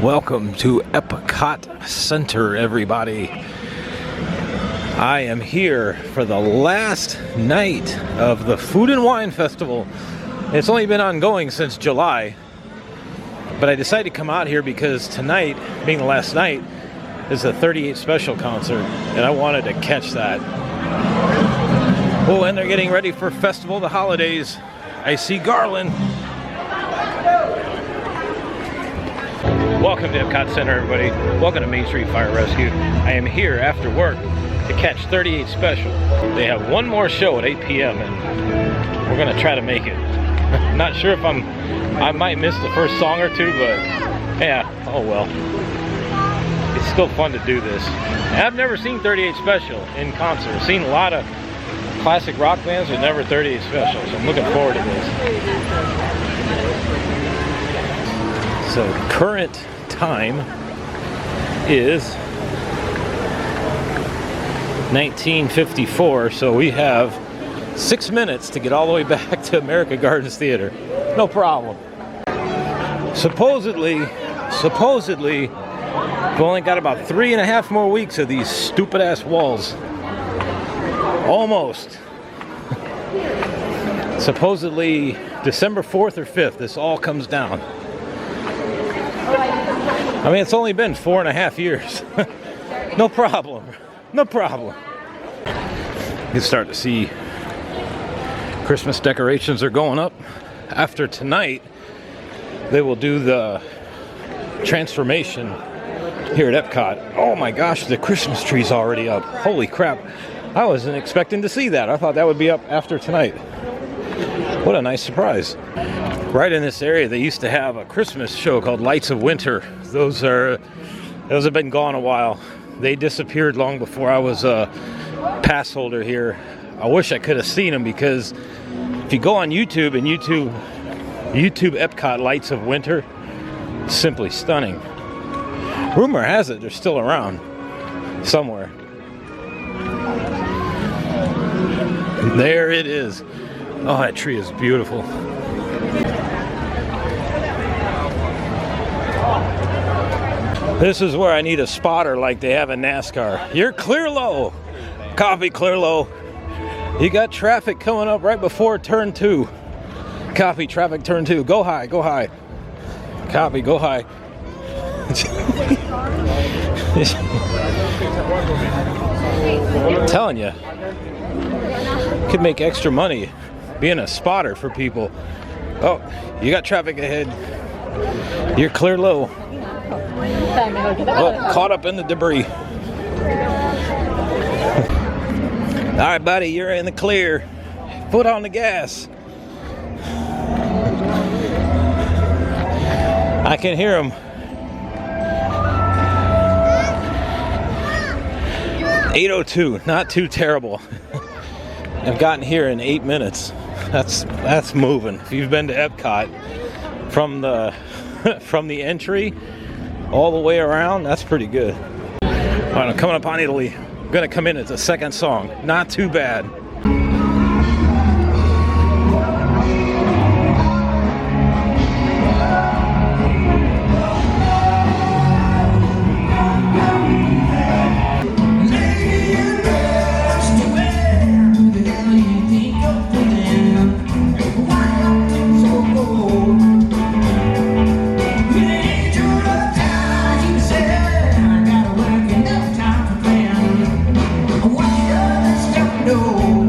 Welcome to Epcot Center, everybody. I am here for the last night of the Food and Wine Festival. It's only been ongoing since July, but I decided to come out here because tonight, being the last night, is the 38 Special concert, and I wanted to catch that. Oh, and they're getting ready for Festival, the holidays. I see Garland. Welcome to Epcot Center, everybody. Welcome to Main Street Fire Rescue. I am here after work to catch 38 Special. They have one more show at 8 p.m. and we're gonna try to make it. Not sure if I might miss the first song or two, but yeah, oh well. It's still fun to do this. And I've never seen 38 Special in concert. I've seen a lot of classic rock bands, but never 38 Special, so I'm looking forward to this. So current time is 1954, so we have 6 minutes to get all the way back to America Gardens Theater. No problem. Supposedly, we've only got about 3.5 more weeks of these stupid ass walls. Almost. Supposedly December 4th or 5th, this all comes down. I mean, it's only been 4.5 years. No problem. No problem. You can start to see Christmas decorations are going up. After tonight, they will do the transformation here at Epcot. Oh my gosh, the Christmas tree's already up. Holy crap. I wasn't expecting to see that. I thought that would be up after tonight. What a nice surprise. Right in this area, they used to have a Christmas show called Lights of Winter. Those have been gone a while. They disappeared long before I was a pass holder here. I wish I could have seen them, because if you go on YouTube and YouTube Epcot Lights of Winter, simply stunning. Rumor has it they're still around somewhere. There it is. Oh, that tree is beautiful. This is where I need a spotter like they have in NASCAR. You're clear low. Copy, clear low. You got traffic coming up right before turn 2. Copy, traffic turn 2. Go high, go high. Copy, go high. I'm telling you, could make extra money being a spotter for people. Oh, you got traffic ahead. You're clear low. Oh, caught up in the debris. All right, buddy, you're in the clear. Foot on the gas. I can hear him. 8:02, not too terrible. I've gotten here in 8 minutes. That's moving. If you've been to Epcot from the entry all the way around, that's pretty good. All right, I'm coming up on Italy. I'm gonna come in as the second song. Not too bad. No.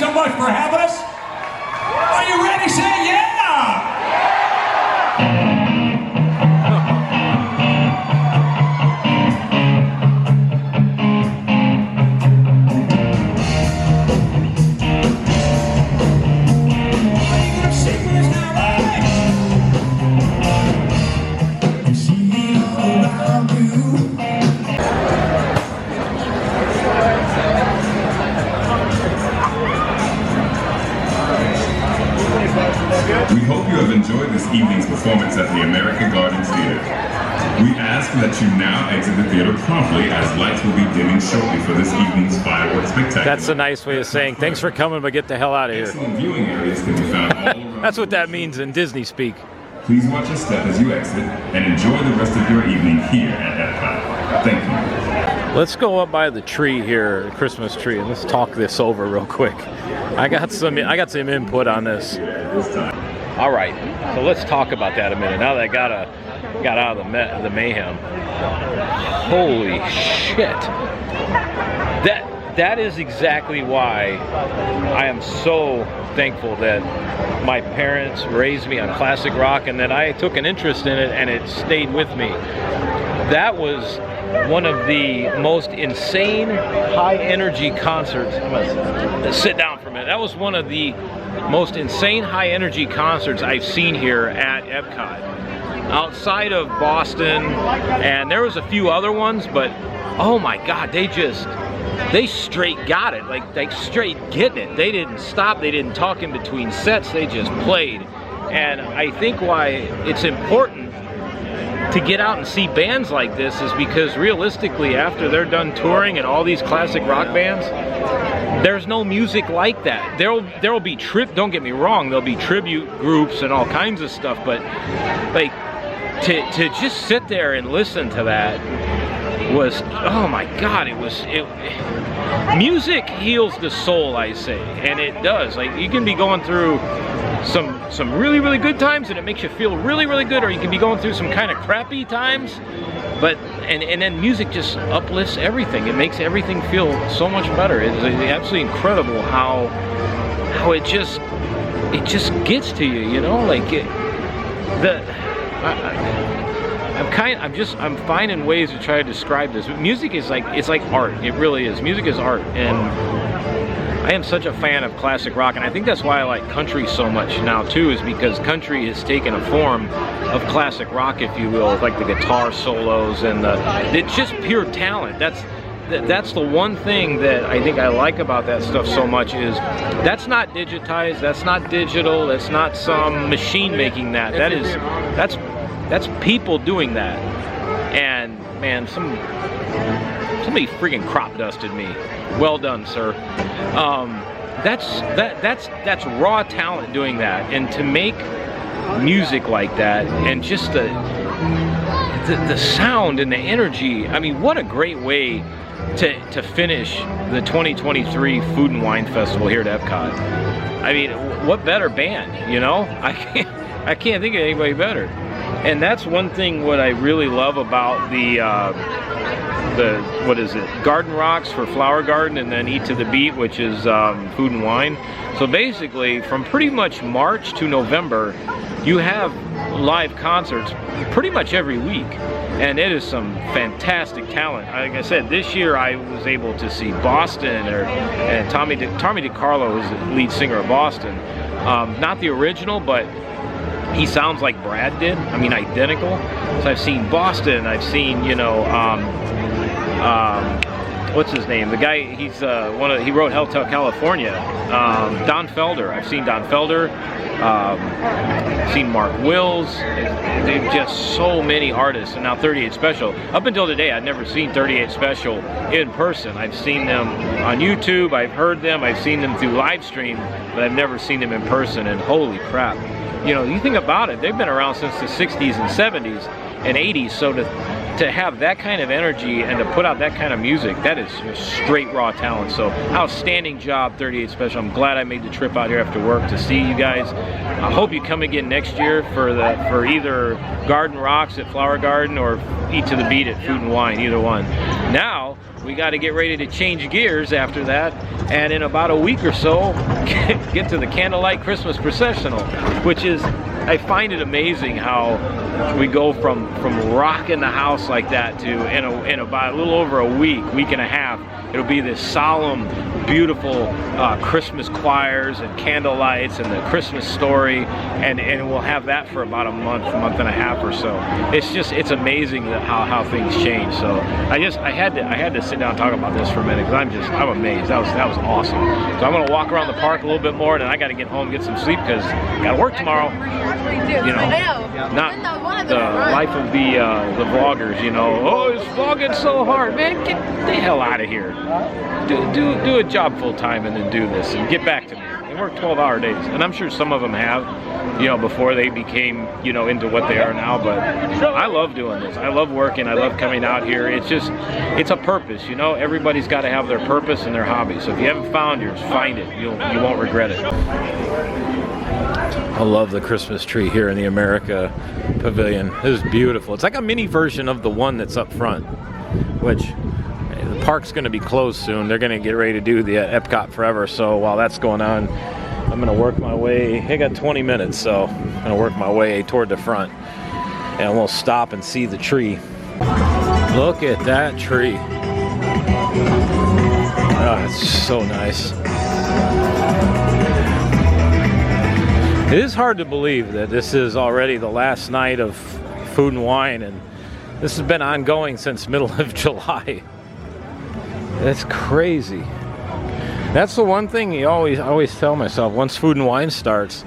so much for having us. Are you ready? Say yeah! We hope you have enjoyed this evening's performance at the American Gardens Theater. We ask that you now exit the theater promptly as lights will be dimming shortly for this evening's fireworks spectacular. That's a nice way of saying thanks for coming, but get the hell out of here. Excellent viewing areas can be found all around. That's what that means in Disney speak. Please watch your step as you exit and enjoy the rest of your evening here at Epcot. Thank you. Let's go up by the tree here, the Christmas tree, and let's talk this over real quick. I got some input on this. All right, so let's talk about that a minute. Now that I got out of the mayhem. Holy shit! That is exactly why I am so thankful that my parents raised me on classic rock and that I took an interest in it and it stayed with me. That was one of the most insane high energy concerts. I'm gonna sit down for a minute. That was one of the most insane high energy concerts I've seen here at Epcot. Outside of Boston, and there was a few other ones, but oh my God, they straight got it, like straight getting it. They didn't stop, they didn't talk in between sets, they just played. And I think why it's important to get out and see bands like this is because realistically, after they're done touring and all these classic rock bands, there's no music like that. There'll be don't get me wrong, there'll be tribute groups and all kinds of stuff, but like to just sit there and listen to that was, oh my God, music heals the soul, I say, and it does. Like, you can be going through some really, really good times and it makes you feel really, really good, or you can be going through some kind of crappy times, but and then music just uplifts everything. It makes everything feel so much better. It's absolutely incredible how it just gets to you, you know, like I'm finding ways to try to describe this. But music is it's like art. It really is. Music is art, and I am such a fan of classic rock, and I think that's why I like country so much now too, is because country has taken a form of classic rock, if you will, like the guitar solos and it's just pure talent. That's the one thing that I think I like about that stuff so much, is that's not digitized, that's not digital, that's not some machine making that. That's people doing that. And man, somebody freaking crop dusted me. Well done, sir. That's raw talent doing that, and to make music like that, and just the sound and the energy. I mean, what a great way to finish the 2023 Food and Wine Festival here at Epcot. I mean, what better band, you know? I can't think of anybody better. And that's one thing what I really love about the what is it, Garden Rocks for Flower Garden, and then Eat to the Beat, which is food and wine. So basically, from pretty much March to November, you have live concerts pretty much every week, and it is some fantastic talent. Like I said, this year I was able to see Boston, and Tommy DiCarlo is the lead singer of Boston. Not the original, but he sounds like Brad did. I mean, identical. So I've seen Boston. I've seen, you know, what's his name? The guy, he's he wrote Hotel California. Don Felder. I've seen Don Felder. Seen Mark Wills. They've just so many artists. And now 38 Special. Up until today, I'd never seen 38 Special in person. I've seen them on YouTube. I've heard them. I've seen them through live stream, but I've never seen them in person. And holy crap. You know, you think about it, they've been around since the 60s and 70s and 80s, so to have that kind of energy and to put out that kind of music, that is just straight raw talent. So outstanding job, 38 Special. I'm glad I made the trip out here after work to see you guys. I hope you come again next year for either Garden Rocks at Flower Garden or Eat to the Beat at Food and Wine, either one. Now, we got to get ready to change gears after that, and in about a week or so get to the candlelight Christmas processional, which is, I find it amazing how we go from rocking the house like that to in about a little over a week and a half, it'll be this solemn, beautiful Christmas choirs and candle lights and the Christmas story, and we'll have that for about a month and a half or so. It's amazing that how things change. So I had to sit down and talk about this for a minute, because I'm amazed. That was awesome. So I'm gonna walk around the park a little bit more, and then I got to get home and get some sleep because I got to work tomorrow. You know, not the life of the vloggers. You know, oh, it's vlogging so hard, man. Get the hell out of here. Do a job full time and then do this and get back to me. They work 12-hour days, and I'm sure some of them have, you know, before they became, you know, into what they are now. But I love doing this. I love working. I love coming out here. It's a purpose, you know. Everybody's got to have their purpose and their hobby. So if you haven't found yours, find it. You won't regret it. I love the Christmas tree here in the America Pavilion. It is beautiful. It's like a mini version of the one that's up front, which the park's going to be closed soon. They're going to get ready to do the Epcot Forever. So while that's going on, I'm going to work my way. I got 20 minutes, so I'm going to work my way toward the front, and we'll stop and see the tree. Look at that tree. Oh, it's so nice. It is hard to believe that this is already the last night of Food and Wine, and this has been ongoing since middle of July. That's crazy. That's the one thing I always tell myself. Once Food and Wine starts,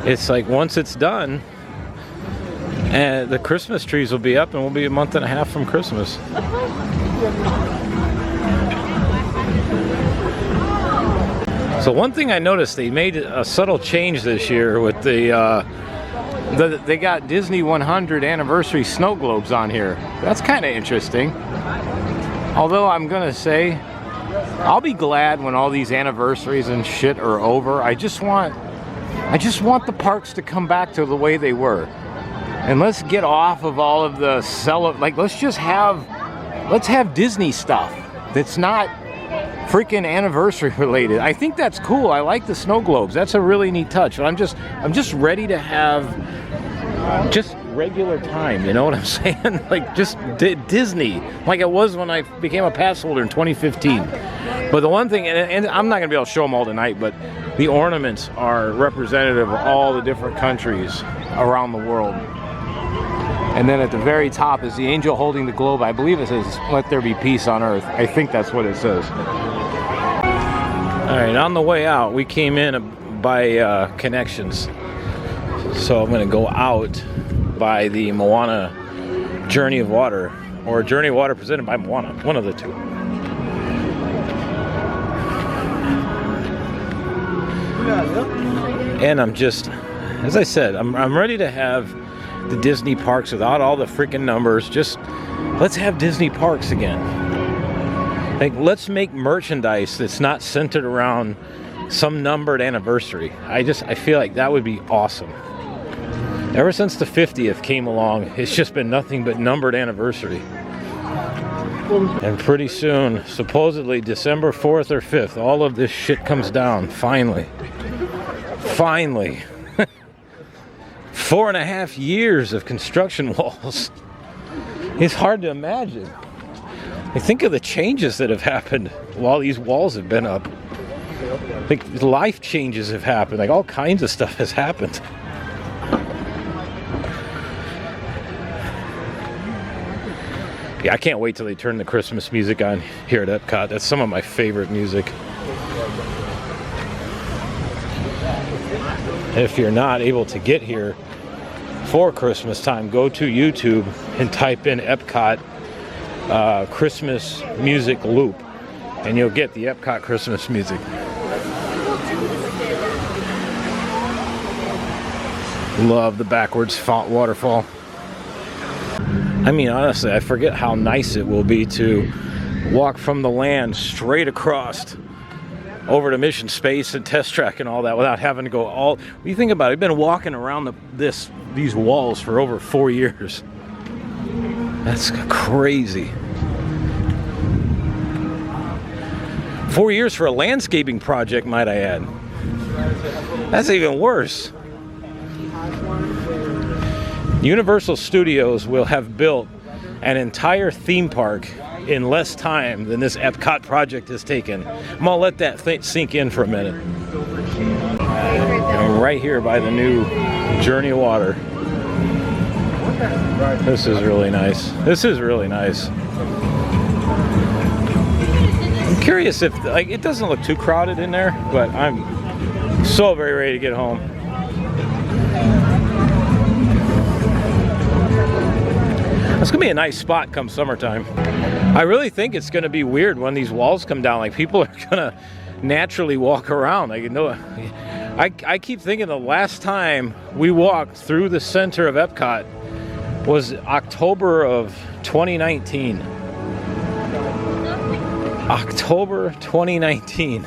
it's like once it's done, and the Christmas trees will be up, and we'll be a month and a half from Christmas. So one thing I noticed, they made a subtle change this year with they got Disney 100 anniversary snow globes on here. That's kind of interesting. Although I'm gonna say, I'll be glad when all these anniversaries and shit are over. I just want the parks to come back to the way they were, and let's get off of all of the let's have Disney stuff that's not freaking anniversary related. I think that's cool. I like the snow globes. That's a really neat touch. But I'm just ready to have just regular time, you know what I'm saying? Like just Disney, like it was when I became a pass holder in 2015. But the one thing, and I'm not gonna be able to show them all tonight, but the ornaments are representative of all the different countries around the world. And then at the very top is the angel holding the globe. I believe it says, "Let there be peace on earth." I think that's what it says. All right, on the way out, we came in by Connections. So I'm gonna go out by the Moana Journey of Water, or Journey of Water presented by Moana, one of the two. And I'm just, as I said, I'm ready to have the Disney parks without all the freaking numbers. Just let's have Disney parks again. Like, let's make merchandise that's not centered around some numbered anniversary. I feel like that would be awesome. Ever since the 50th came along, it's just been nothing but numbered anniversary. And pretty soon, supposedly December 4th or 5th, all of this shit comes down, finally. Finally. 4.5 years of construction walls. It's hard to imagine. I think of the changes that have happened while these walls have been up. Like, life changes have happened. Like, all kinds of stuff has happened. Yeah, I can't wait till they turn the Christmas music on here at Epcot. That's some of my favorite music. If you're not able to get here for Christmas time, go to YouTube and type in Epcot Christmas music loop, and you'll get the Epcot Christmas music. Love the backwards font waterfall. I mean, honestly, I forget how nice it will be to walk from the land straight across over to Mission Space and Test Track and all that without having to go all... What do you think about it? I've been walking around these walls for over 4 years. That's crazy. 4 years for a landscaping project, might I add. That's even worse. Universal Studios will have built an entire theme park in less time than this Epcot project has taken. I'm gonna let that sink in for a minute. And right here by the new Journey of Water. This is really nice. This is really nice. I'm curious if, like, it doesn't look too crowded in there, but I'm so very ready to get home. It's gonna be a nice spot come summertime. I really think it's gonna be weird when these walls come down. Like, people are gonna naturally walk around. Like, you know, I keep thinking the last time we walked through the center of Epcot was October of 2019. October 2019.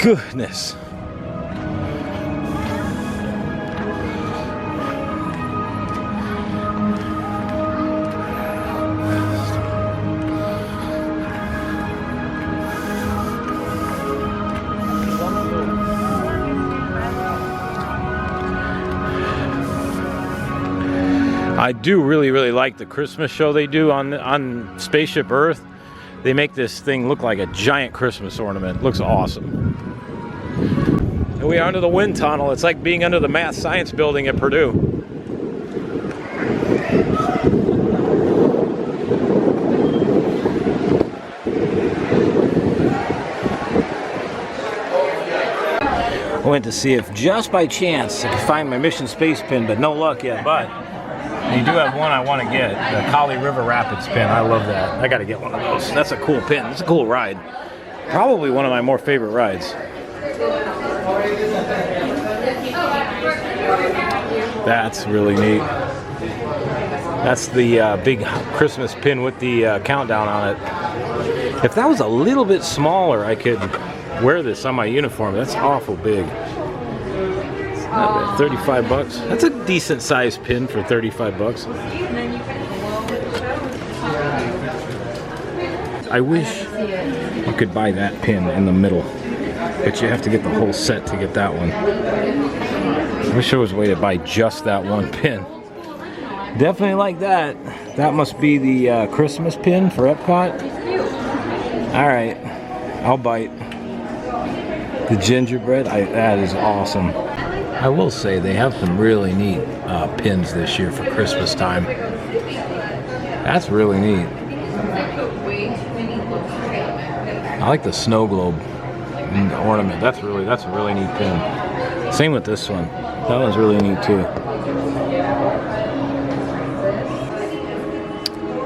Goodness. I do really like the Christmas show they do on Spaceship Earth. They make this thing look like a giant Christmas ornament. It looks awesome. And we are under the wind tunnel. It's like being under the math science building at Purdue. I went to see if just by chance I could find my Mission Space pin, but no luck yet. But you do have one I want to get, the Kali River Rapids pin. I love that. I got to get one of those. That's a cool pin. It's a cool ride. Probably one of my more favorite rides. That's really neat. That's the big Christmas pin with the countdown on it. If that was a little bit smaller, I could wear this on my uniform. That's awful big. 35 bucks. That's a decent sized pin for 35 bucks. I wish you could buy that pin in the middle, but you have to get the whole set to get that one. I wish there was a way to buy just that one pin. Definitely like that. That must be the Christmas pin for Epcot. Alright, I'll bite. The gingerbread, that is awesome. I will say they have some really neat pins this year for Christmas time. That's really neat. I like the snow globe ornament. That's a really neat pin. Same with this one. That one's really neat too.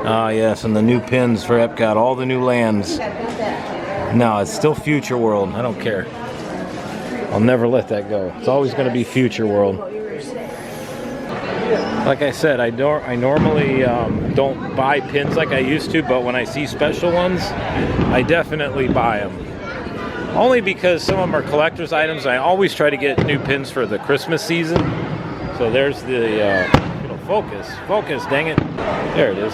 Ah, yes, and the new pins for Epcot, all the new lands. No, it's still Future World. I don't care. I'll never let that go. It's always going to be Future World. Like I said, I normally don't buy pins like I used to, but when I see special ones, I definitely buy them. Only because some of them are collector's items. I always try to get new pins for the Christmas season. So there's the focus, dang it. There it is.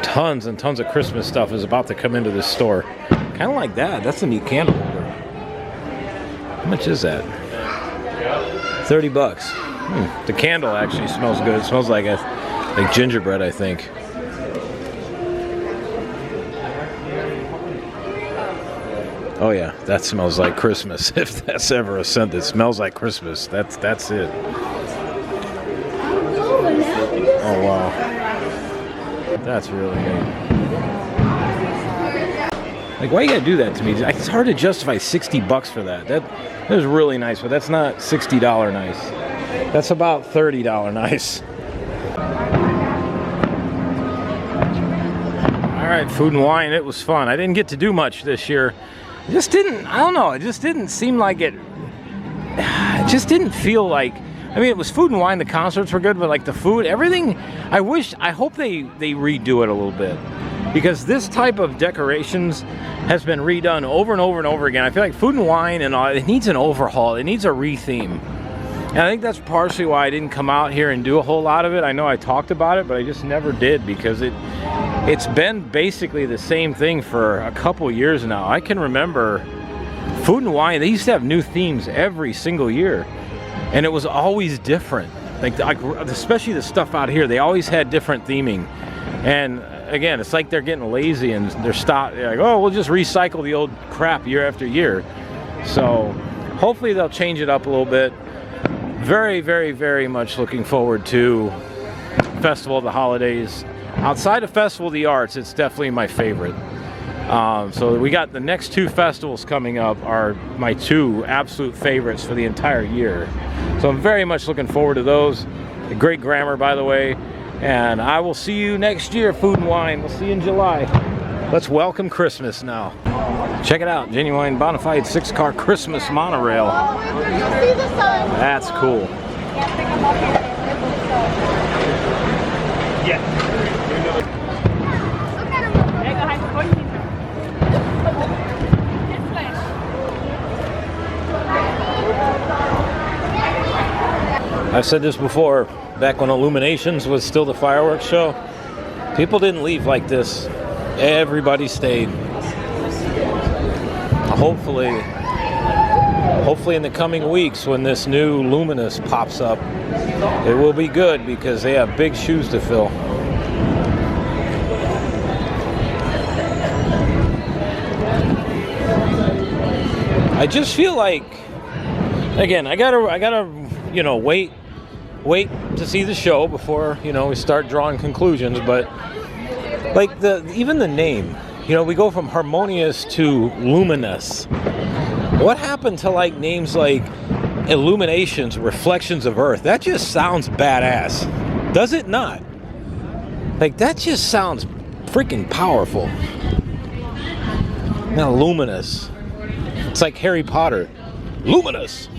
Tons and tons of Christmas stuff is about to come into this store. Kind of like that. That's a neat candle holder. How much is that? 30 bucks. The candle actually smells good. It smells like gingerbread, I think. Oh yeah, that smells like Christmas. If that's ever a scent that smells like Christmas, that's it. Oh wow. That's really neat. Like, why you gotta do that to me? It's hard to justify 60 bucks for that. That is really nice, but that's not $60 nice. That's about $30 nice. All right, food and wine. It was fun. I didn't get to do much this year. It just didn't. I don't know. It just didn't seem like it. It just didn't feel like. I mean, it was food and wine. The concerts were good, but like the food, everything. I hope they redo it a little bit. Because this type of decorations has been redone over and over and over again. I feel like food and wine and all, it needs an overhaul. It needs a re-theme. And I think that's partially why I didn't come out here and do a whole lot of it. I know I talked about it, but I just never did, because it's been basically the same thing for a couple years now. I can remember Food and Wine, they used to have new themes every single year, and it was always different. Like especially the stuff out here, they always had different theming. And again, it's like they're getting lazy and they're like, oh, we'll just recycle the old crap year after year. So hopefully they'll change it up a little bit. Very, very, very much looking forward to Festival of the Holidays. Outside of Festival of the Arts, it's definitely my favorite. So we got the next 2 festivals coming up are my 2 absolute favorites for the entire year. So I'm very much looking forward to those. Great grammar, by the way. And I will see you next year, Food and Wine. We'll see you in July. Let's welcome Christmas now. Check it out, genuine bonafide 6-car Christmas monorail. That's cool. I've said this before, back when Illuminations was still the fireworks show, people didn't leave like this. Everybody stayed. Hopefully in the coming weeks, when this new Luminous pops up, it will be good, because they have big shoes to fill. I just feel like, again, I gotta, you know, wait to see the show before, you know, we start drawing conclusions. But like even the name, you know, we go from Harmonious to Luminous. What happened to like names like Illuminations, Reflections of Earth? That just sounds badass, does it not? Like, that just sounds freaking powerful. Now, Luminous, it's like Harry Potter. Luminous.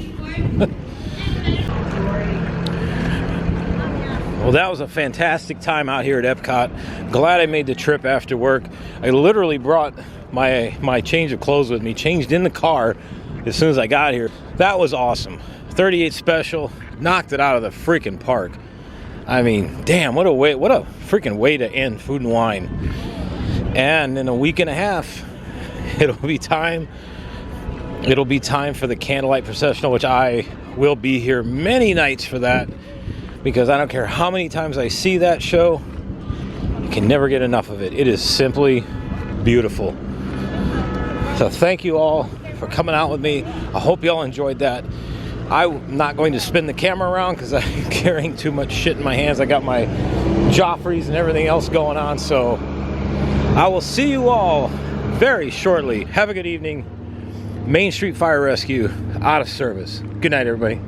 Well, that was a fantastic time out here at Epcot. Glad I made the trip after work. I literally brought my change of clothes with me, changed in the car as soon as I got here. That was awesome. 38 special, knocked it out of the freaking park. I mean, damn, what a freaking way to end Food and Wine. And in a week and a half, it'll be time for the Candlelight Processional, which I will be here many nights for that, because I don't care how many times I see that show, I can never get enough of it. It is simply beautiful. So thank you all for coming out with me. I hope you all enjoyed that. I'm not going to spin the camera around because I'm carrying too much shit in my hands. I got my Joffreys and everything else going on. So I will see you all very shortly. Have a good evening. Main Street Fire Rescue out of service. Good night, everybody.